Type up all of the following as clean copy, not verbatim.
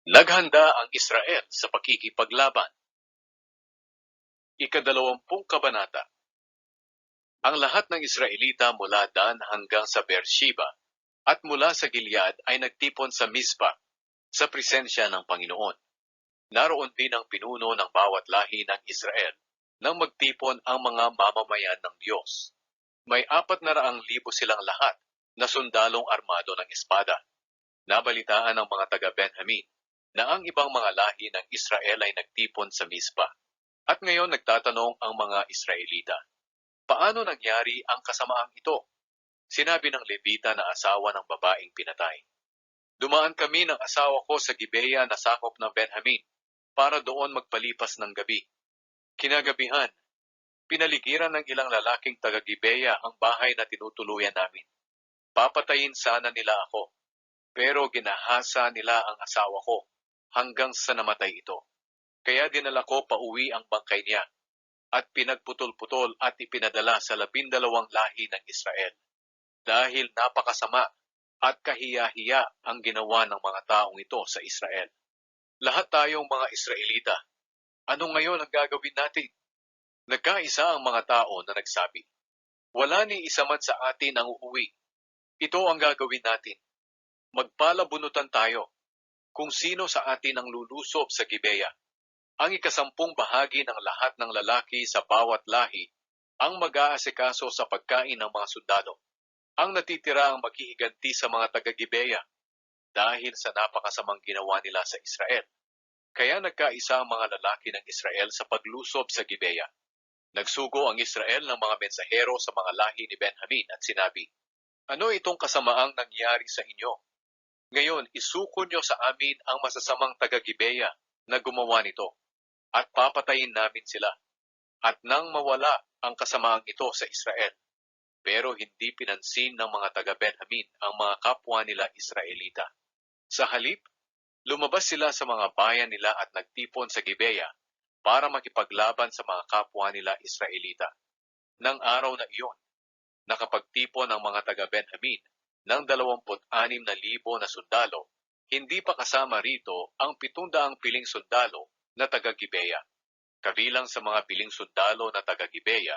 Naghanda ang Israel sa pakikipaglaban. Ikadalawampung kabanata. Ang lahat ng Israelita mula Dan hanggang sa Beersheba at mula sa Gilead ay nagtipon sa Mizpah sa presensya ng Panginoon. Naroon din ang pinuno ng bawat lahi ng Israel nang magtipon ang mga mamamayan ng Diyos. May 400,000 silang lahat na sundalong armado ng espada. Nabalitaan ng mga taga-Benjamin na ang ibang mga lahi ng Israel ay nagtipon sa Mizpah. At ngayon nagtatanong ang mga Israelita, paano nangyari ang kasamaang ito? Sinabi ng Levita na asawa ng babaeng pinatay. Dumaan kami ng asawa ko sa Gibeya na sakop ng Benjamin para doon magpalipas ng gabi. Kinagabihan, pinaligiran ng ilang lalaking taga-Gibeya ang bahay na tinutuluyan namin. Papatayin sana nila ako, pero ginahasa nila ang asawa ko hanggang sa namatay ito. Kaya dinala ko pauwi ang bangkay niya at pinagputol-putol at ipinadala sa 12 lahi ng Israel. Dahil napakasama at kahiya-hiya ang ginawa ng mga taong ito sa Israel. Lahat tayong mga Israelita, ano ngayon ang gagawin natin? Nagkaisa ang mga tao na nagsabi, wala ni isa man sa atin ang uuwi. Ito ang gagawin natin. Magpalabunutan tayo kung sino sa atin ang lulusob sa Gibeya. Ang 10% bahagi ng lahat ng lalaki sa bawat lahi ang mag-aasikaso sa pagkain ng mga sundalo. Ang natitira ang maghihiganti sa mga taga-Gibeya dahil sa napakasamang ginawa nila sa Israel. Kaya nagkaisa ang mga lalaki ng Israel sa paglusob sa Gibeya. Nagsugo ang Israel ng mga mensahero sa mga lahi ni Benjamin at sinabi, ano itong kasamaang nangyari sa inyo? Ngayon, isuko nyo sa amin ang masasamang taga-Gibeya na gumawa nito at papatayin namin sila. At nang mawala ang kasamaang ito sa Israel, pero hindi pinansin ng mga taga-Benjamin ang mga kapwa nila Israelita. Sa halip, lumabas sila sa mga bayan nila at nagtipon sa Gibeya para makipaglaban sa mga kapwa nila Israelita. Nang araw na iyon, nakapagtipon ang mga taga-Benjamin ng 26,000 na sundalo, hindi pa kasama rito ang 700 piling sundalo na taga-Gibeya. Kabilang sa mga piling sundalo na taga-Gibeya,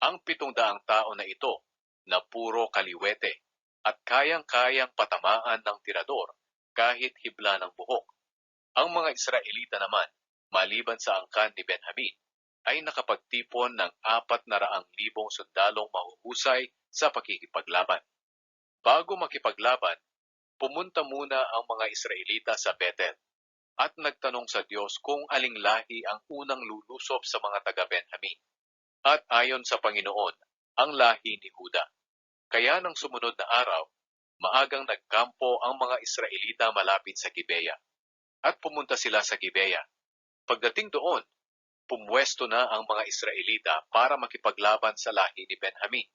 ang 700 tao na ito na puro kaliwete at kayang-kayang patamaan ng tirador kahit hibla ng buhok. Ang mga Israelita naman, maliban sa angkan ni Benjamin, ay nakapagtipon ng 400,000 sundalong mahuhusay sa pakikipaglaban. Bago makipaglaban, pumunta muna ang mga Israelita sa Bethel at nagtanong sa Diyos kung aling lahi ang unang lulusob sa mga taga-Benjamin. At ayon sa Panginoon, ang lahi ni Huda. Kaya nang sumunod na araw, maagang nagkampo ang mga Israelita malapit sa Gibeya. At pumunta sila sa Gibeya. Pagdating doon, pumwesto na ang mga Israelita para makipaglaban sa lahi ni Benjamin.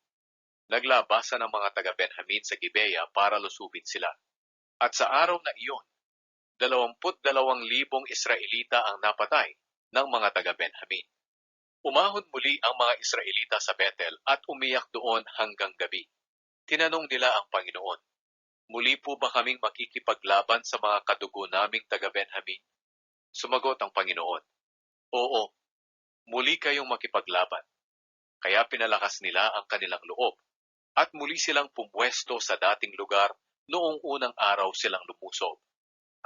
Naglabasan ang mga taga-Benjamin sa Gibeya para lusubin sila. At sa araw na iyon, 22,000 Israelita ang napatay ng mga taga-Benjamin. Umahon muli ang mga Israelita sa Bethel at umiyak doon hanggang gabi. Tinanong nila ang Panginoon, muli po ba kaming makikipaglaban sa mga kadugo naming taga-Benjamin? Sumagot ang Panginoon, oo, muli kayong makipaglaban. Kaya pinalakas nila ang kanilang loob at muli silang pumwesto sa dating lugar noong unang araw silang lumusob.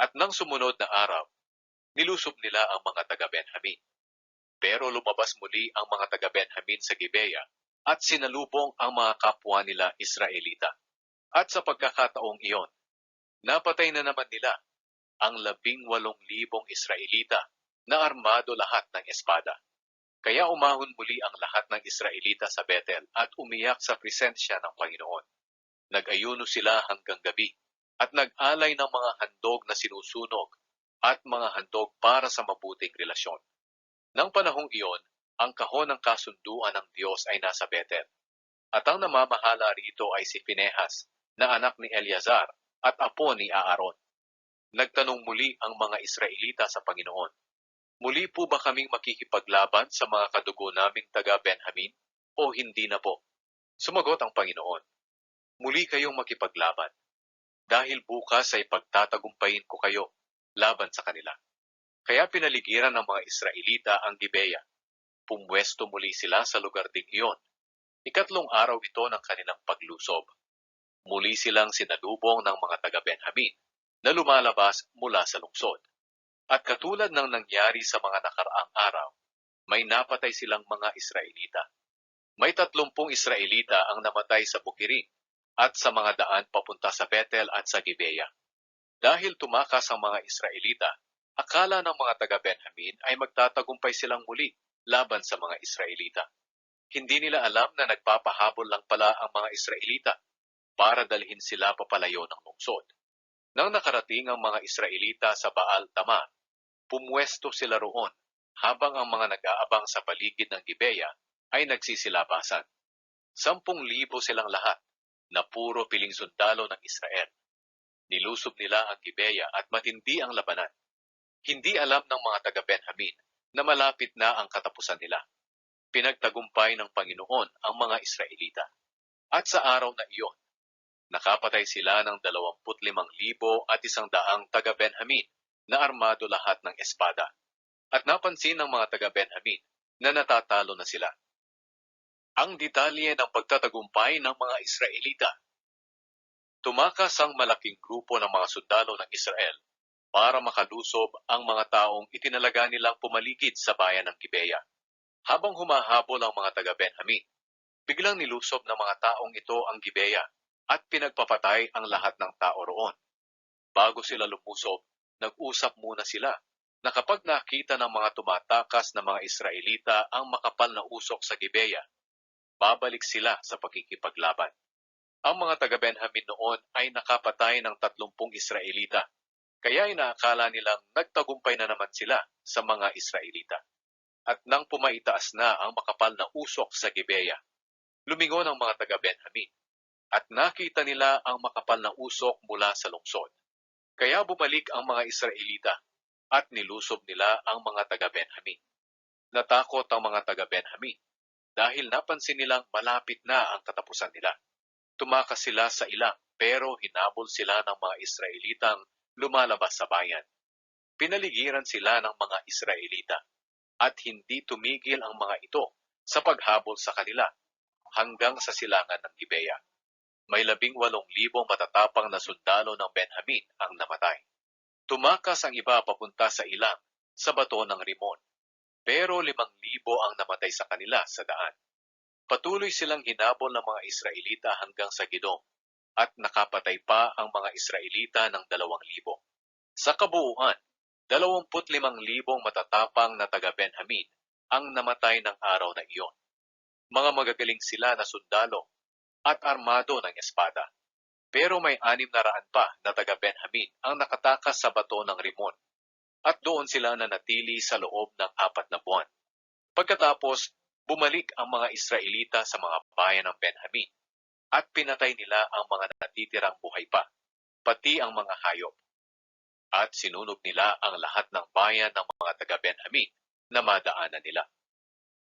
At nang sumunod na araw, nilusob nila ang mga taga-Benjamin. Pero lumabas muli ang mga taga-Benjamin sa Gibeya at sinalubong ang mga kapwa nila Israelita. At sa pagkakataong iyon, napatay na naman nila ang 18,000 Israelita na armado lahat ng espada. Kaya umahon muli ang lahat ng Israelita sa Bethel at umiyak sa presensya ng Panginoon. Nag-ayuno sila hanggang gabi at nag-alay ng mga handog na sinusunog at mga handog para sa mabuting relasyon. Nang panahong iyon, ang kahon ng kasunduan ng Diyos ay nasa Bethel. At ang namamahala rito ay si Pinehas, na anak ni Eleazar at apo ni Aaron. Nagtanong muli ang mga Israelita sa Panginoon, muli po ba kaming makikipaglaban sa mga kadugo naming taga-Benjamin o hindi na po? Sumagot ang Panginoon, muli kayong makipaglaban. Dahil bukas ay pagtatagumpayin ko kayo laban sa kanila. Kaya pinaligiran ng mga Israelita ang Gibeya. Pumwesto muli sila sa lugar ding iyon. Ikatlong araw ito ng kanilang paglusob. Muli silang sinalubong ng mga taga-Benjamin na lumalabas mula sa lungsod. At katulad ng nangyari sa mga nakaraang araw, may napatay silang mga Israelita. May 30 Israelita ang namatay sa bukirin at sa mga daan papunta sa Bethel at sa Gibeya. Dahil tumakas ang mga Israelita, akala ng mga taga-Benjamin ay magtatagumpay silang muli laban sa mga Israelita. Hindi nila alam na nagpapahabol lang pala ang mga Israelita para dalhin sila papalayo ng lungsod. Nang nakarating ang mga Israelita sa Baal Tamar, pumwesto sila roon habang ang mga nag-aabang sa paligid ng Gibeya ay nagsisilabasan. 10,000 silang lahat na puro piling sundalo ng Israel. Nilusob nila ang Gibeya at matindi ang labanan. Hindi alam ng mga taga-Benjamin na malapit na ang katapusan nila. Pinagtagumpay ng Panginoon ang mga Israelita. At sa araw na iyon, nakapatay sila ng 25,100 taga-Benjamin na armado lahat ng espada. At napansin ng mga taga-Benjamin na natatalo na sila. Ang detalye ng pagtatagumpay ng mga Israelita. Tumakas ang malaking grupo ng mga sundalo ng Israel para makalusob ang mga taong itinalaga nilang pumaligid sa bayan ng Gibeya. Habang humahabol ang mga taga-Benjamin, biglang nilusob ng mga taong ito ang Gibeya at pinagpapatay ang lahat ng tao roon. Bago sila lumusob, nag-usap muna sila na kapag nakita ng mga tumatakas na mga Israelita ang makapal na usok sa Gibeya, babalik sila sa pakikipaglaban. Ang mga taga-Benjamin noon ay nakapatay ng 30 Israelita, kaya inaakala nilang nagtagumpay na naman sila sa mga Israelita. At nang pumaitaas na ang makapal na usok sa Gibeya, lumingon ang mga taga-Benjamin at nakita nila ang makapal na usok mula sa lungsod. Kaya bumalik ang mga Israelita at nilusob nila ang mga taga-Benjamin. Natakot ang mga taga-Benjamin dahil napansin nilang malapit na ang katapusan nila. Tumakas sila sa ilang pero hinabol sila ng mga Israelitang lumalabas sa bayan. Pinaligiran sila ng mga Israelita at hindi tumigil ang mga ito sa paghabol sa kanila hanggang sa silangan ng Gibeya. May 18,000 matatapang na sundalo ng Benjamin ang namatay. Tumakas ang iba papunta sa ilang sa bato ng Rimon, pero 5,000 ang namatay sa kanila sa daan. Patuloy silang hinabol ng mga Israelita hanggang sa Gidom at nakapatay pa ang mga Israelita ng 2,000. Sa kabuuan, 25,000 matatapang na taga-Benjamin ang namatay ng araw na iyon. Mga magagaling sila na sundalo at armado ng espada. Pero may 600 pa na taga-Benjamin ang nakatakas sa bato ng Rimon at doon sila nanatili sa loob ng 4 na buwan. Pagkatapos, bumalik ang mga Israelita sa mga bayan ng Benjamin at pinatay nila ang mga natitirang buhay pa, pati ang mga hayop. At sinunog nila ang lahat ng bayan ng mga taga-Benjamin na madaanan nila.